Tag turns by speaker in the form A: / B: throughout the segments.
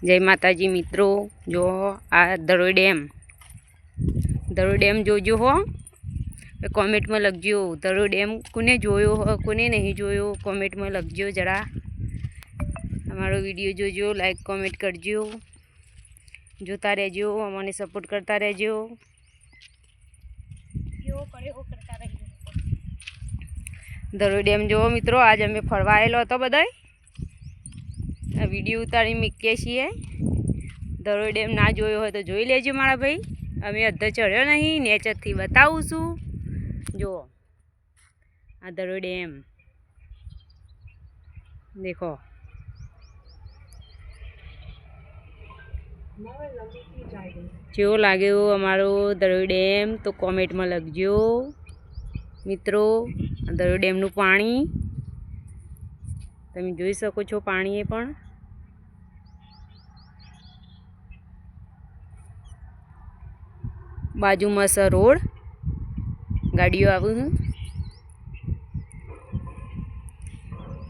A: જય માતાજી મિત્રો, જો આ દરોઈ ડેમ જોજો હો, કોમેન્ટમાં લખજો દરોઈ ડેમ કોને જોયો હો કોને નહીં જોયો, કોમેન્ટમાં લખજો જરા. અમારો વિડીયો જોજો, લાઈક કોમેન્ટ કરજો, જોતા રહેજો, અમને સપોર્ટ કરતા રહેજો. દરોઈ ડેમ જોવો મિત્રો, આજ અમે ફરવા આવેલો હતો બધાય. આ વિડીયો ઉતારી મૂકીએ છીએ. દરોઈ ડેમ ના જોયો હોય તો જોઈ લેજો મારા ભાઈ. અમે અધ્ધર ચડ્યો નહીં, નેચરથી બતાવું છું. જુઓ આ દરોઈ ડેમ દેખો. કેવો લાગ્યો અમારો દરોઈ ડેમ તો કોમેન્ટમાં લખજો મિત્રો. દરોઈ ડેમનું પાણી તમે જોઈ શકો છો, પાણી એ પણ બાજુમાં છે રોડ, ગાડીઓ આવું.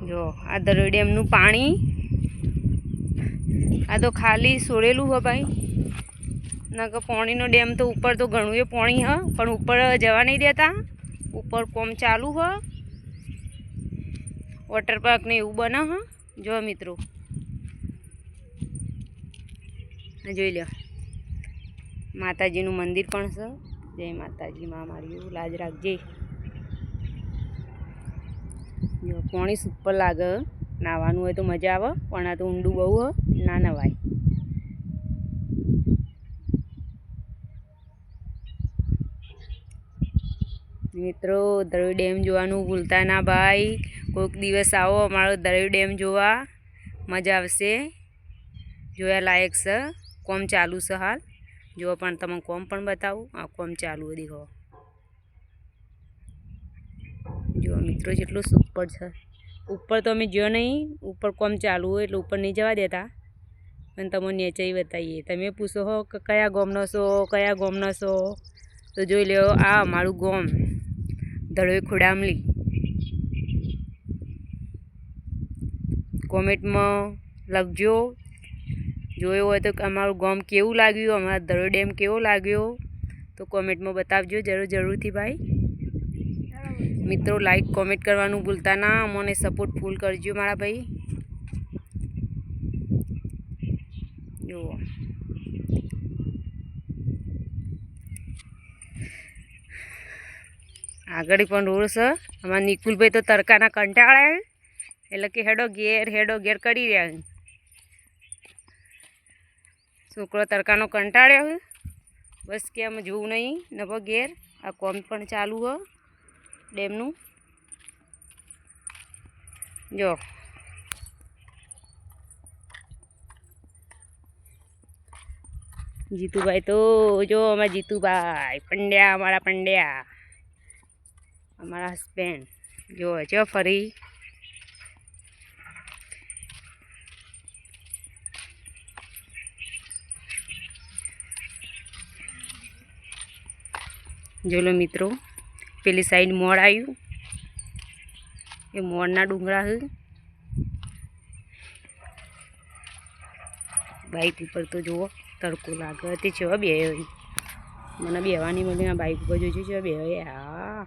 A: જો આ દરોઈ ડેમનું પાણી, આ તો ખાલી છોડેલું હો ભાઈ. ના કે પાણીનો ડેમ તો ઉપર તો ઘણું એ પાણી હ, પણ ઉપર જવા નહીં દેતા. ઉપર કોમ ચાલુ હ, વોટર પાર્ક ને એવું બને હ. જો મિત્રો જોઈ લો, માતાજીનું મંદિર પણ છે. જય માતાજી માં મારી લાજ રાખજે. જો પાણી સુપર લાગે, નાવાનું હોય તો મજા આવે, પણ આ તો ઊંડું બહુ હ, ના નવાય. મિત્રો દરોઈ ડેમ જોવાનું ભૂલતા ના ભાઈ. કોઈક દિવસ આવો અમારો દરોઈ ડેમ જોવા, મજા આવશે. જોયા લાયક છે. કોમ ચાલુ છે હાલ. જો પણ તમને કોમ પણ બતાવું. આ કોમ ચાલુ દેખો. જો મિત્રો જેટલું સુપર છે. ઉપર તો અમે જો નહીં, ઉપર કોમ ચાલુ હોય એટલે ઉપર નહીં જવા દેતા, પણ તમને નીચે બતાવીએ. તમે પૂછો હો કે કયા ગામનો છો, કયા ગામનો છો, તો જોઈ લો આ અમારું ગામ દરોઈ ખોડામલી. કોમેન્ટમાં લખજો, જોયો હોય તો અમારું ગામ કેવું લાગ્યું, અમારા દરોઈ ડેમ કેવો લાગ્યો, તો કોમેન્ટમાં બતાવજો જરૂરથી ભાઈ. મિત્રો લાઈક કોમેન્ટ કરવાનું ભૂલતા ના, અમને સપોર્ટ ફૂલ કરજો મારા ભાઈ. જુઓ આગળ પણ રોડ છે. અમારા નિકુલભાઈ તો તડકાના કંટાળ્યા, એટલે કે હેડો ઘેર કરી રહ્યા. છોકરો તડકાનો કંટાળ્યો, બસ કે અમે જોવું નહીં નવો ઘેર. આ કોમ પણ ચાલુ હ ડેમનું. જો જીતુભાઈ તો જો અમારા જીતુભાઈ પંડ્યા, અમારા પંડ્યા, અમારા હસબેન્ડ જો ફરી. જોલો મિત્રો, પેલી સાઈડ મોડ આવ્યું, એ મોડના ડુંગરા છે. બાઈક ઉપર તો જુઓ તડકો લાગે તે છે. બે મને બેવાની મળી, બાઈક ઉપર જોજો છે બે. હા